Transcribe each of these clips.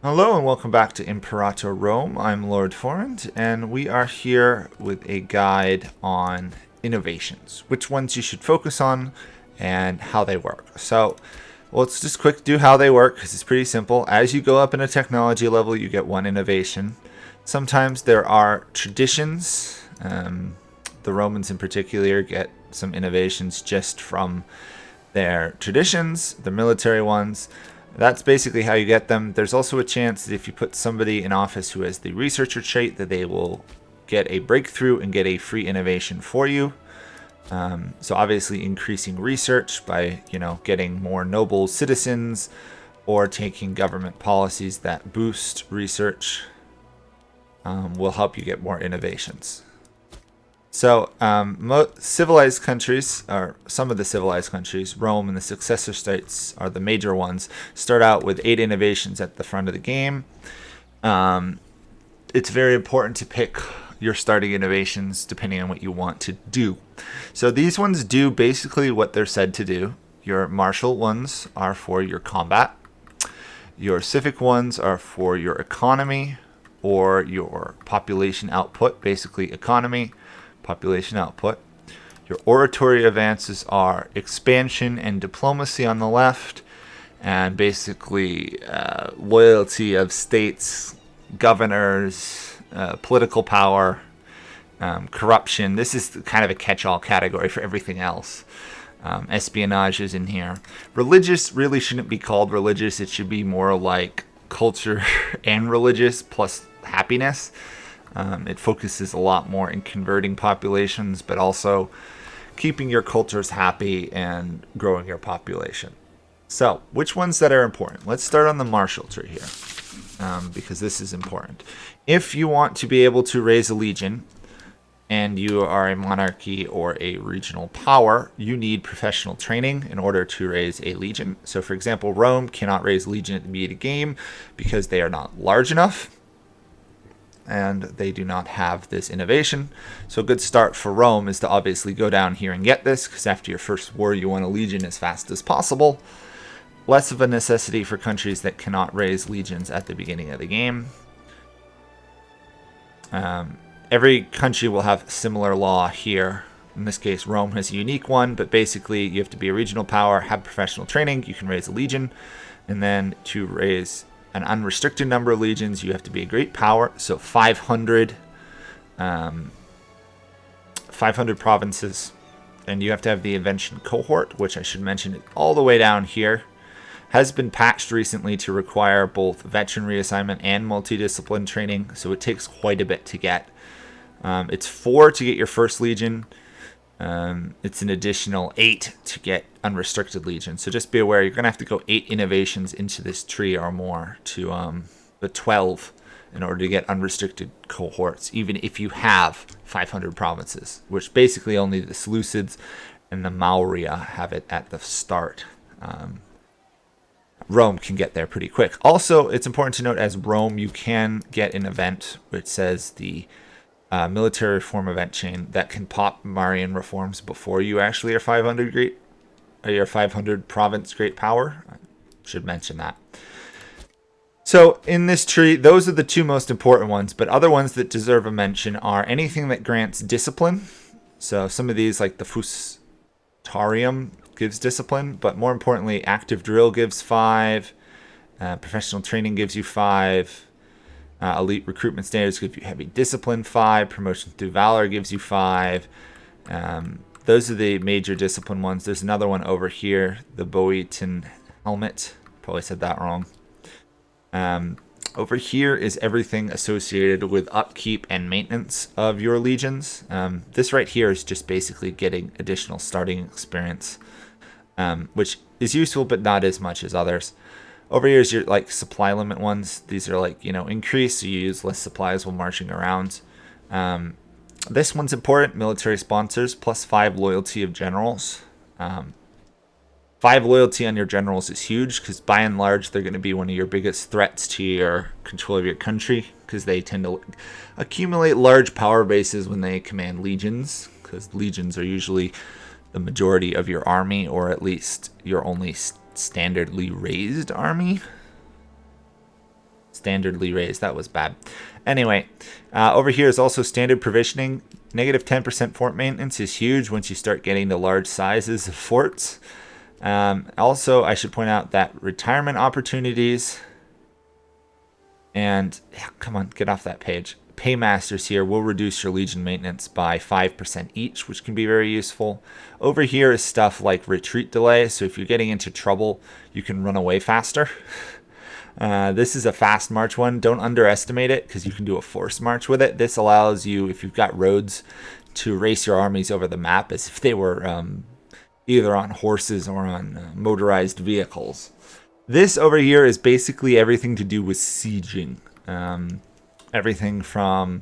Hello and welcome back to Imperator Rome. I'm Lord Forwind, and we are here with a guide on innovations, which ones you should focus on, and how they work. So let's just quick do how they work, because it's pretty simple. As you go up in a technology level, you get one innovation. Sometimes there are traditions. The Romans in particular get some innovations just from their traditions, the military ones. That's basically how you get them. There's also a chance that if you put somebody in office who has the researcher trait, that they will get a breakthrough and get a free innovation for you. So obviously increasing research by, getting more noble citizens or taking government policies that boost research will help you get more innovations. So, civilized countries, or some of the civilized countries, Rome and the successor states are the major ones, start out with 8 innovations at the front of the game. It's very important to pick your starting innovations depending on what you want to do. So these ones do basically what they're said to do. Your martial ones are for your combat. Your civic ones are for your economy or your population output, basically economy, population output. Your oratory advances are expansion and diplomacy on the left, and basically loyalty of states, governors, political power, corruption. This is kind of a catch-all category for everything else. Espionage is in here. Religious really shouldn't be called religious. It should be more like culture and religious plus happiness. It focuses a lot more in converting populations, but also keeping your cultures happy and growing your population. So, which ones that are important? Let's start on the martial tree here, because this is important. If you want to be able to raise a legion, and you are a monarchy or a regional power, you need professional training in order to raise a legion. So, for example, Rome cannot raise a legion at the beginning of the game because they are not large enough, and they do not have this innovation. So a good start for Rome is to obviously go down here and get this, because after your first war you want a legion as fast as possible. Less of a necessity for countries that cannot raise legions at the beginning of the game. Every country will have similar law here. In this case, Rome has a unique one, but basically you have to be a regional power, have professional training, you can raise a legion, and then to raise an unrestricted number of legions, you have to be a great power. So 500 provinces, and you have to have the invention cohort, which I should mention all the way down here. Has been patched recently to require both veteran reassignment and multidiscipline training, so it takes quite a bit to get. It's 4 to get your first legion. It's an additional 8 to get unrestricted legion. So just be aware, you're going to have to go 8 innovations into this tree or more to the 12 in order to get unrestricted cohorts, even if you have 500 provinces, which basically only the Seleucids and the Maurya have it at the start. Rome can get there pretty quick. Also, it's important to note, as Rome, you can get an event which says the military reform event chain that can pop Marian reforms before you actually are 500 great, or your 500 province great power. I should mention that. So in this tree, those are the 2 most important ones, but other ones that deserve a mention are anything that grants discipline. So some of these, like the Fustarium, gives discipline, but more importantly, active drill gives 5, professional training gives you 5, elite recruitment standards give you heavy discipline 5, promotion through valor gives you 5. Those are the major discipline ones. There's another one over here, the Boeotian helmet. Probably said that wrong. Over here is everything associated with upkeep and maintenance of your legions. This right here is just basically getting additional starting experience, which is useful but not as much as others. Over here is your supply limit ones. These are increase, so you use less supplies while marching around. This one's important, military sponsors, plus 5 loyalty of generals. 5 loyalty on your generals is huge, because by and large they're going to be one of your biggest threats to your control of your country, because they tend to accumulate large power bases when they command legions, because legions are usually the majority of your army, or at least your only standardly raised army. standardly raised. That was bad. Anyway, over here is also standard provisioning. Negative 10% fort maintenance is huge once you start getting to large sizes of forts. Also, I should point out that retirement opportunities and come on, get off that page. Paymasters here will reduce your legion maintenance by 5% each, which can be very useful. Over here is stuff like retreat delay. So if you're getting into trouble, you can run away faster. This is a fast march one. Don't underestimate it because you can do a force march with it. This allows you, if you've got roads, to race your armies over the map as if they were either on horses or on motorized vehicles. This over here is basically everything to do with sieging. Everything from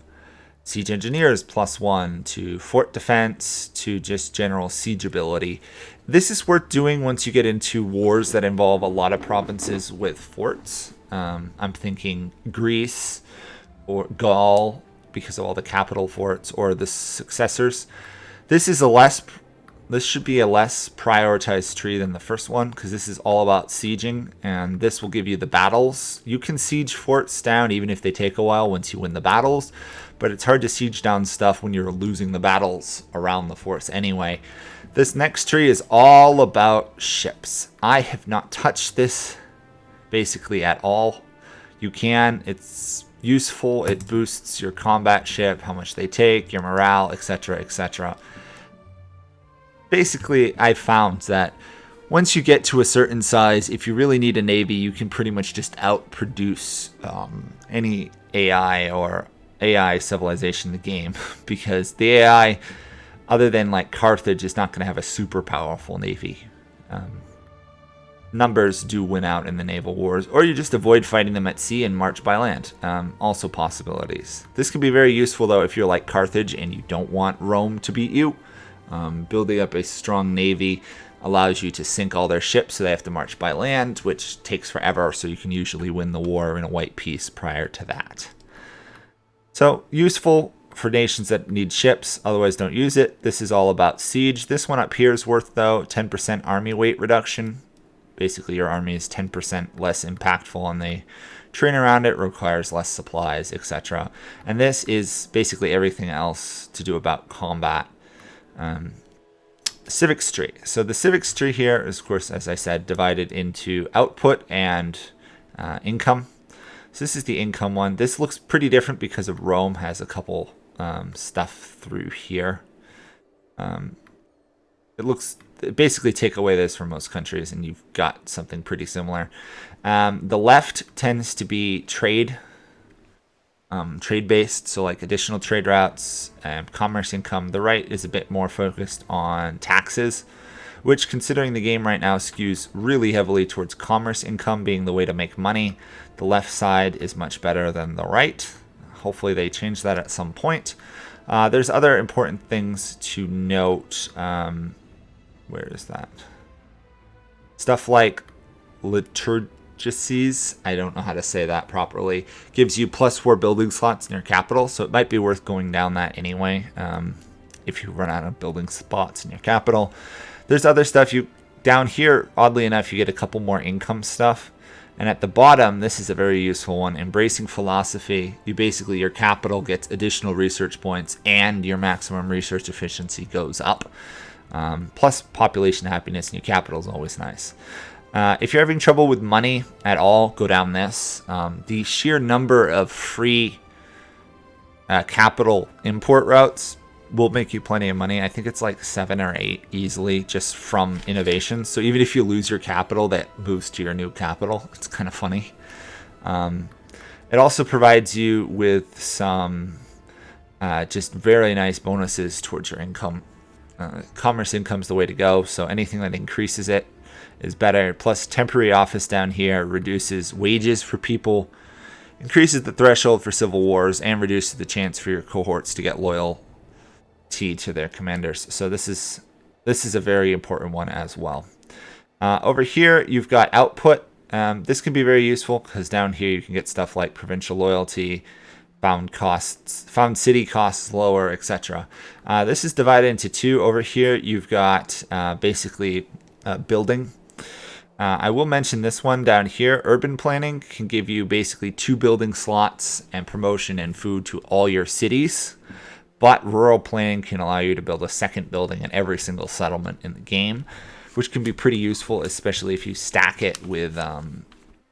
siege engineers +1 to fort defense to just general siege ability. This is worth doing once you get into wars that involve a lot of provinces with forts. I'm thinking Greece or Gaul because of all the capital forts, or the successors. This should be a less prioritized tree than the first one because this is all about sieging, and this will give you the battles. You can siege forts down even if they take a while once you win the battles, but it's hard to siege down stuff when you're losing the battles around the forts anyway. This next tree is all about ships. I have not touched this basically at all. You can, it's useful, it boosts your combat ship, how much they take, your morale, etc., etc. Basically, I found that once you get to a certain size, if you really need a navy, you can pretty much just outproduce any AI or AI civilization in the game because the AI, other than like Carthage, is not going to have a super powerful navy. Numbers do win out in the naval wars, or you just avoid fighting them at sea and march by land. Also possibilities. This can be very useful though if you're like Carthage and you don't want Rome to beat you. Building up a strong navy allows you to sink all their ships, so they have to march by land, which takes forever, so you can usually win the war in a white peace prior to that. So useful for nations that need ships, otherwise don't use it. This is all about siege. This one up here is worth, though, 10% army weight reduction. Basically, your army is 10% less impactful on the terrain around it, requires less supplies, etc. And this is basically everything else to do about combat. Civic tree. So the Civic tree here is, of course, as I said, divided into output and income. So this is the income one. This looks pretty different because of Rome has a couple stuff through here. Basically take away this from most countries and you've got something pretty similar. The left tends to be trade based, so like additional trade routes and commerce income. The right is a bit more focused on taxes, which, considering the game right now, skews really heavily towards commerce income being the way to make money. The left side is much better than the right. Hopefully they change that at some point. There's other important things to note. Where is that? Stuff like liturgices, I don't know how to say that properly, gives you +4 building slots in your capital, so it might be worth going down that anyway if you run out of building spots in your capital. There's other stuff down here, oddly enough, you get a couple more income stuff. And at the bottom, this is a very useful one, embracing philosophy. Your capital gets additional research points and your maximum research efficiency goes up. Plus population happiness in your capital is always nice. If you're having trouble with money at all, go down this. The sheer number of free capital import routes will make you plenty of money. I think it's like 7 or 8 easily just from innovations. So even if you lose your capital, that moves to your new capital. It's kind of funny. It also provides you with some just very nice bonuses towards your income. Commerce income is the way to go. So anything that increases it is better. Plus temporary office down here reduces wages for people, increases the threshold for civil wars, and reduces the chance for your cohorts to get loyalty to their commanders. So this is a very important one as well. Over here you've got output. This can be very useful because down here you can get stuff like provincial loyalty, found city costs lower, etc. This is divided into two. Over here you've got basically building. I will mention this one down here. Urban planning can give you basically 2 building slots and promotion and food to all your cities. But rural planning can allow you to build a second building in every single settlement in the game, which can be pretty useful, especially if you stack it with,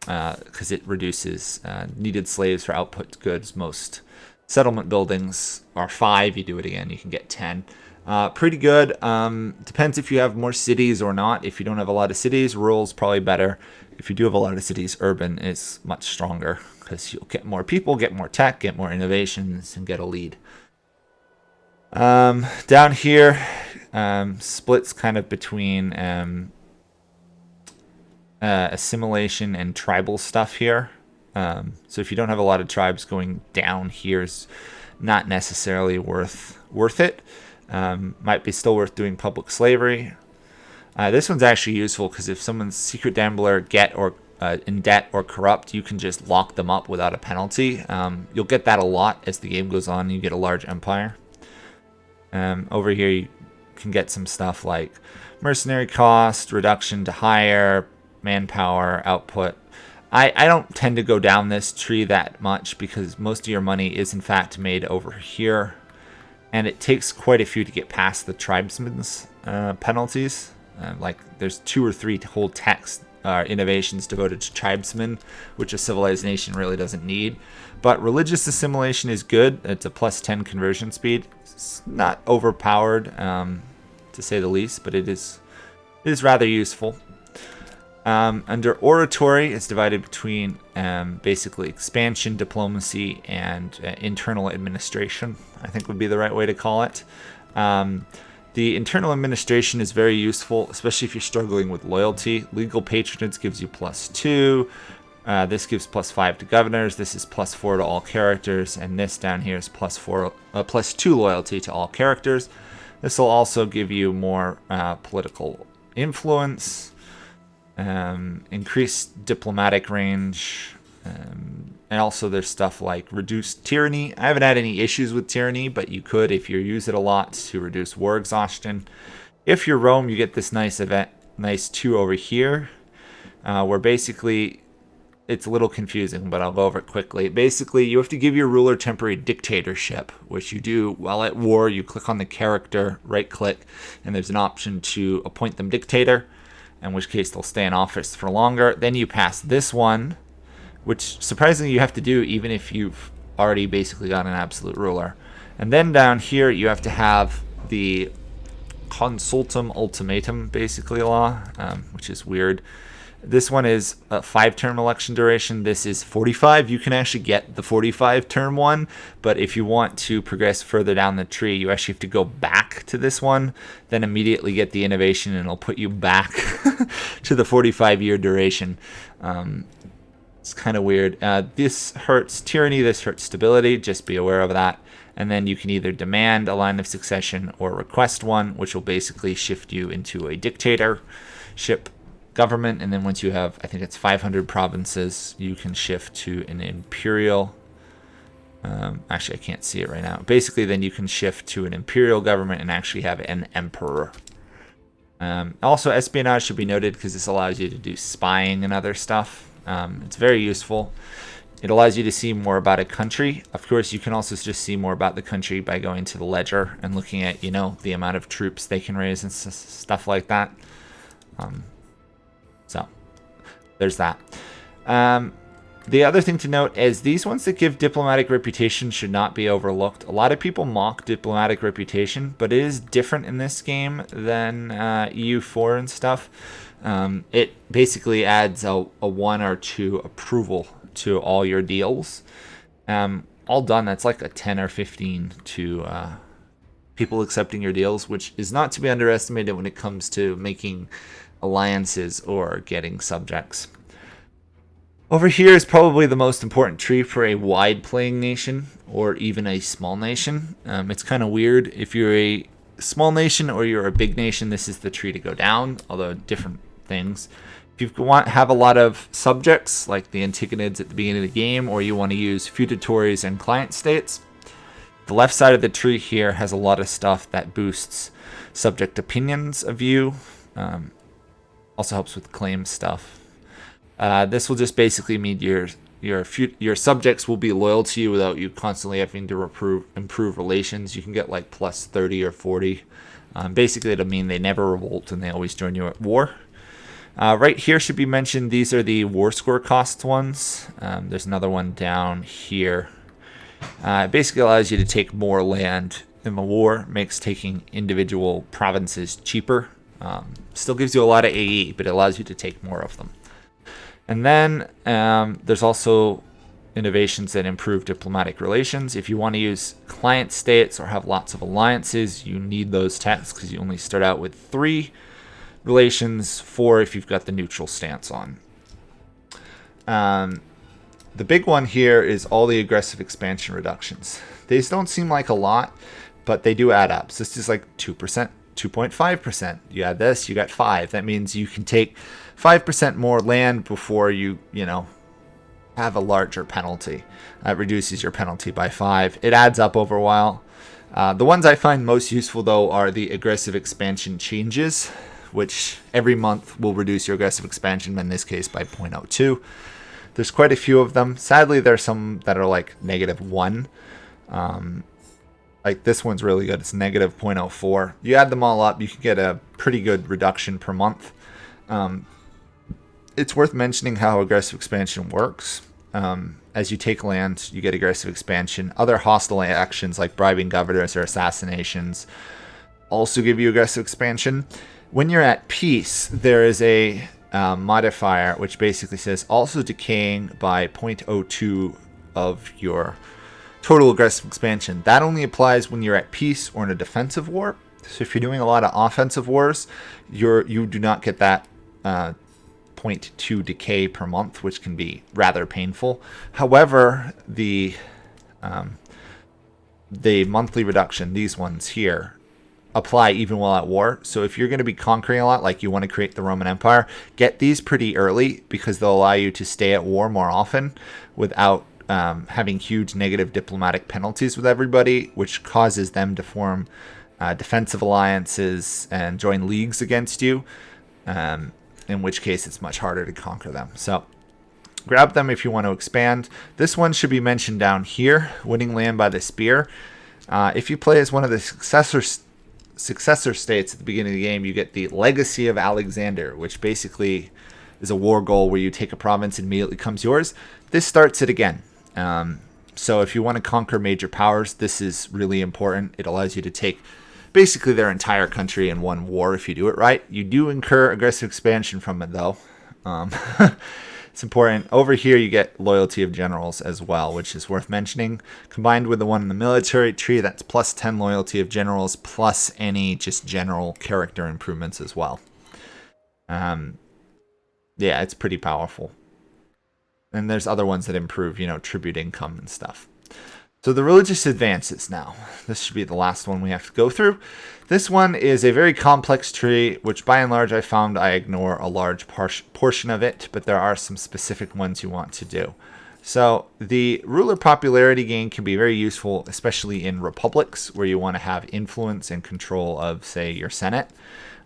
because it reduces needed slaves for output goods. Most settlement buildings are 5. You do it again, you can get 10. Pretty good. Depends if you have more cities or not. If you don't have a lot of cities, rural is probably better. If you do have a lot of cities, urban is much stronger because you'll get more people, get more tech, get more innovations, and get a lead. Down here, splits kind of between assimilation and tribal stuff here. So if you don't have a lot of tribes, going down here is not necessarily worth it. Might be still worth doing public slavery. This one's actually useful because if someone's secret gambler, in debt or corrupt, you can just lock them up without a penalty. You'll get that a lot as the game goes on. You get a large empire. Over here you can get some stuff like mercenary cost, reduction to hire, manpower, output. I don't tend to go down this tree that much because most of your money is in fact made over here. And it takes quite a few to get past the tribesmen's penalties. Like there's 2 or 3 whole text innovations devoted to tribesmen, which a civilized nation really doesn't need. But religious assimilation is good. It's a +10 conversion speed. It's not overpowered, to say the least, but it is rather useful. Under Oratory, it's divided between basically expansion, diplomacy, and internal administration, I think would be the right way to call it. The internal administration is very useful, especially if you're struggling with loyalty. Legal patronage gives you +2. This gives +5 to governors. This is +4 to all characters, and this down here is +2 loyalty to all characters. This will also give you more political influence. Increased diplomatic range, and also there's stuff like reduced tyranny. I haven't had any issues with tyranny, but you could if you use it a lot to reduce war exhaustion. If you're Rome, you get this nice 2 over here, where basically it's a little confusing, but I'll go over it quickly. Basically, you have to give your ruler temporary dictatorship, which you do while at war. You click on the character, right click, and there's an option to appoint them dictator, in which case they'll stay in office for longer. Then you pass this one, which surprisingly you have to do even if you've already basically got an absolute ruler. And then down here you have to have the consultum ultimatum basically law, which is weird. This one is a 5-term election duration. This is 45. You can actually get the 45-term one, but if you want to progress further down the tree, you actually have to go back to this one, then immediately get the innovation, and it'll put you back to the 45-year duration. It's kind of weird. This hurts tyranny, this hurts stability. Just be aware of that. And then you can either demand a line of succession or request one, which will basically shift you into a dictatorship government. And then once you have, I think it's 500 provinces, you can shift to an imperial. Actually, I can't see it right now. Basically, then you can shift to an imperial government and actually have an emperor. Also, espionage should be noted because this allows you to do spying and other stuff. It's very useful. It allows you to see more about a country. Of course, you can also just see more about the country by going to the ledger and looking at, the amount of troops they can raise and stuff like that. So there's that. The other thing to note is these ones that give diplomatic reputation should not be overlooked. A lot of people mock diplomatic reputation, but it is different in this game than EU4 and stuff. It basically adds a 1 or 2 approval to all your deals. All done, that's like a 10 or 15 to people accepting your deals, which is not to be underestimated when it comes to making alliances or getting subjects. Over here is probably the most important tree for a wide playing nation or even a small nation. It's kind of weird. If you're a small nation or you're a big nation, this is the tree to go down, although different things. If you have a lot of subjects, like the Antigonids at the beginning of the game, or you want to use feudatories and client states, the left side of the tree here has a lot of stuff that boosts subject opinions of you. Also helps with claim stuff. This will just basically mean your subjects will be loyal to you without you constantly having to improve relations. You can get like plus 30 or 40. Basically, it'll mean they never revolt and they always join you at war. Right here should be mentioned, these are the war score cost ones. There's another one down here. It basically allows you to take more land in the war, makes taking individual provinces cheaper. Still gives you a lot of AE, but it allows you to take more of them. And then there's also innovations that improve diplomatic relations. If you want to use client states or have lots of alliances, you need those texts because you only start out with 3 relations, 4 if you've got the neutral stance on. The big one here is all the aggressive expansion reductions. These don't seem like a lot, but they do add up. So this is like 2%, 2.5%. You add this, you got 5. That means you can take 5% more land before you have a larger penalty. It reduces your penalty by 5. It adds up over a while. The ones I find most useful, though, are the aggressive expansion changes, which every month will reduce your aggressive expansion, in this case by 0.02. There's quite a few of them. Sadly, there's some that are like -1. Like this one's really good. It's -0.04. You add them all up, you can get a pretty good reduction per month. It's worth mentioning how aggressive expansion works. As you take land, you get aggressive expansion. Other hostile actions like bribing governors or assassinations also give you aggressive expansion. When you're at peace, there is a modifier which basically says also decaying by 0.02 of your total aggressive expansion. That only applies when you're at peace or in a defensive war. So if you're doing a lot of offensive wars, you do not get that 0.2 decay per month, which can be rather painful. However, the monthly reduction, these ones here, apply even while at war. So if you're going to be conquering a lot, like you want to create the Roman Empire, get these pretty early because they'll allow you to stay at war more often without having huge negative diplomatic penalties with everybody, which causes them to form defensive alliances and join leagues against you, in which case it's much harder to conquer them. So grab them if you want to expand. This one should be mentioned down here, winning land by the spear. If you play as one of the successor states at the beginning of the game, you get the Legacy of Alexander, which basically is a war goal where you take a province and immediately becomes yours. This starts it again. So if you want to conquer major powers, this is really important. It allows you to take basically their entire country in one war if you do it right. You do incur aggressive expansion from it, though. It's important. Over here, you get loyalty of generals as well, which is worth mentioning. Combined with the one in the military tree, that's plus 10 loyalty of generals, plus any just general character improvements as well. Yeah, it's pretty powerful. And there's other ones that improve, tribute income and stuff. So the religious advances now. This should be the last one we have to go through. This one is a very complex tree, which by and large I found I ignore a large portion of it, but there are some specific ones you want to do. So the ruler popularity gain can be very useful, especially in republics where you want to have influence and control of, say, your Senate.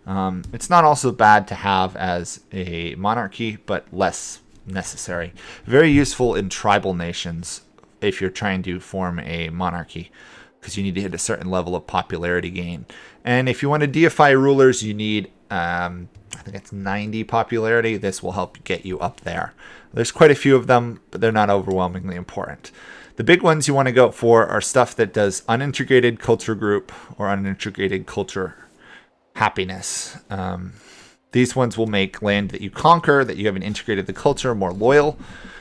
It's not also bad to have as a monarchy, but less necessary. Very useful in tribal nations if you're trying to form a monarchy, because you need to hit a certain level of popularity gain. And if you want to deify rulers, you need, I think it's 90 popularity. This will help get you up there. There's quite a few of them, but they're not overwhelmingly important. The big ones you want to go for are stuff that does unintegrated culture group or unintegrated culture happiness. These ones will make land that you conquer, that you haven't integrated the culture, more loyal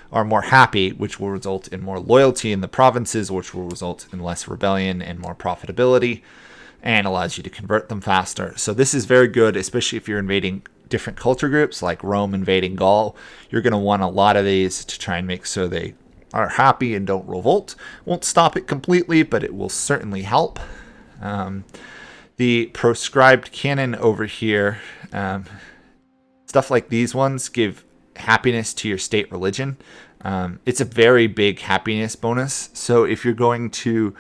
or more happy, which will result in more loyalty in the provinces, which will result in less rebellion and more profitability, and allows you to convert them faster. So this is very good, especially if you're invading different culture groups, like Rome invading Gaul. You're going to want a lot of these to try and make sure they are happy and don't revolt. Won't stop it completely, but it will certainly help. The proscribed canon over here, stuff like these ones give happiness to your state religion. It's a very big happiness bonus. So if you're going to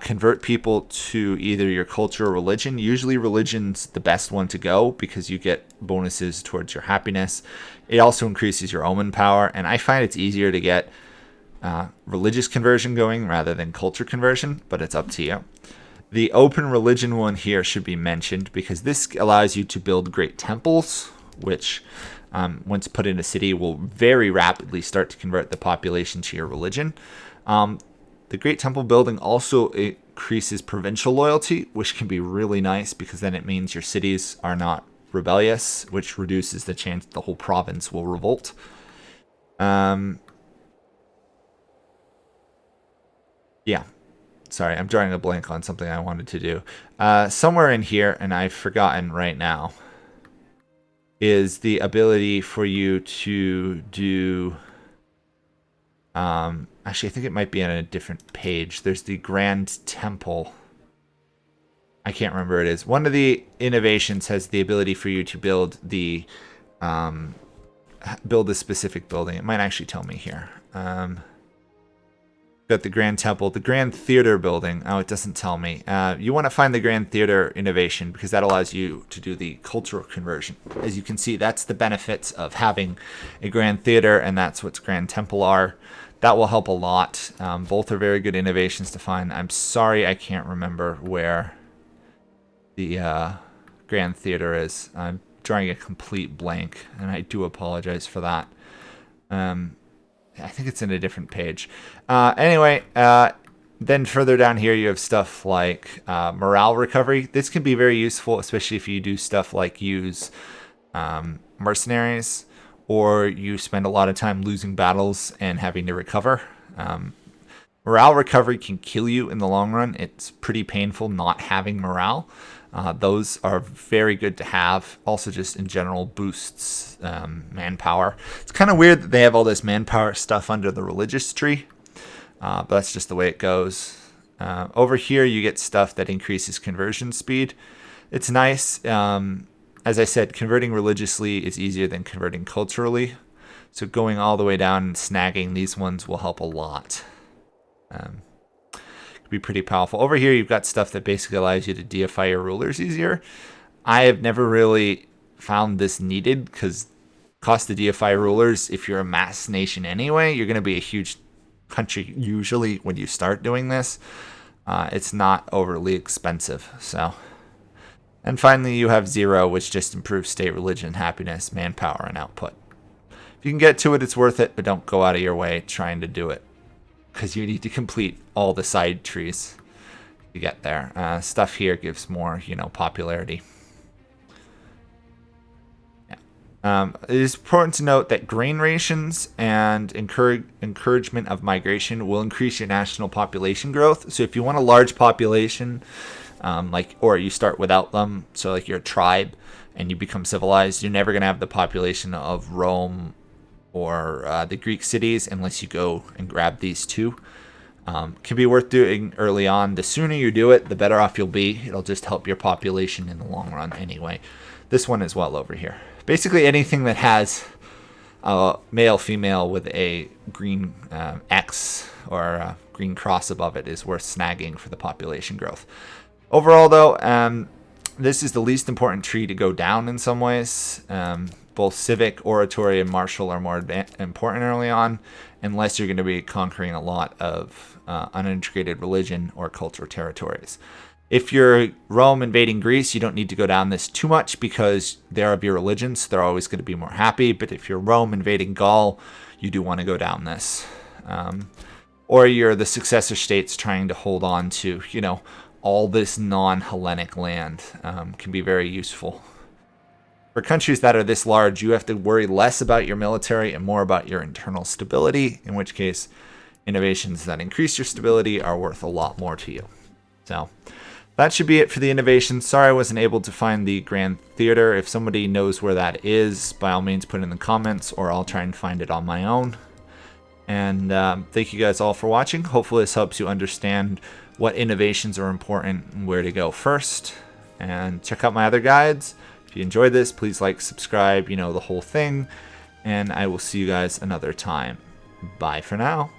convert people to either your culture or religion. Usually religion's the best one to go because you get bonuses towards your happiness. It also increases your omen power, and I find it's easier to get religious conversion going rather than culture conversion, but it's up to you. The open religion one here should be mentioned because this allows you to build great temples, which once put in a city will very rapidly start to convert the population to your religion. The Great Temple building also increases provincial loyalty, which can be really nice because then it means your cities are not rebellious, which reduces the chance the whole province will revolt. Yeah. Sorry, I'm drawing a blank on something I wanted to do. Somewhere in here, and I've forgotten right now, is the ability for you to do... actually, I think it might be on a different page. There's the Grand Temple. I can't remember what it is. One of the innovations has the ability for you to build the build a specific building. It might actually tell me here. Got the Grand Temple, the Grand Theater building. Oh, it doesn't tell me. You want to find the Grand Theater innovation because that allows you to do the cultural conversion. As you can see, that's the benefits of having a Grand Theater, and that's what Grand Temple are. That will help a lot. Both are very good innovations to find. I'm sorry I can't remember where the Grand Theater is. I'm drawing a complete blank, and I do apologize for that. I think it's in a different page. Anyway, then further down here you have stuff like morale recovery. This can be very useful, especially if you do stuff like use mercenaries, or you spend a lot of time losing battles and having to recover. Morale recovery can kill you in the long run. It's pretty painful not having morale. Those are very good to have. Also, just in general, boosts manpower. It's kind of weird that they have all this manpower stuff under the religious tree, but that's just the way it goes. Over here, you get stuff that increases conversion speed. It's nice. As I said, converting religiously is easier than converting culturally. So going all the way down and snagging these ones will help a lot. Be pretty powerful. Over here you've got stuff that basically allows you to deify your rulers easier. I have never really found this needed because cost to deify rulers, if you're a mass nation anyway, you're going to be a huge country usually when you start doing this. It's not overly expensive. So, and finally you have 0, which just improves state religion, happiness, manpower, and output. If you can get to it, it's worth it, but don't go out of your way trying to do it, because you need to complete all the side trees to get there. Stuff here gives more, popularity. Yeah. It is important to note that grain rations and encouragement of migration will increase your national population growth. So if you want a large population, or you start without them, so like you're a tribe and you become civilized, you're never going to have the population of Rome or the Greek cities unless you go and grab these two. Can be worth doing early on. The sooner you do it, the better off you'll be. It'll just help your population in the long run anyway. This one as well over here. Basically anything that has male, female with a green X or a green cross above it is worth snagging for the population growth. Overall though, this is the least important tree to go down in some ways. Both Civic, Oratory, and Martial are more important early on, unless you're going to be conquering a lot of unintegrated religion or cultural territories. If you're Rome invading Greece, you don't need to go down this too much because they're of your religion, so they're always going to be more happy. But if you're Rome invading Gaul, you do want to go down this. Or you're the successor states trying to hold on to, all this non-Hellenic land can be very useful. For countries that are this large, you have to worry less about your military and more about your internal stability, in which case innovations that increase your stability are worth a lot more to you. So that should be it for the innovations. Sorry I wasn't able to find the Grand Theater. If somebody knows where that is, by all means put it in the comments, or I'll try and find it on my own. And thank you guys all for watching. Hopefully this helps you understand what innovations are important and where to go first. And check out my other guides. If you enjoyed this, please like, subscribe, the whole thing. And I will see you guys another time. Bye for now.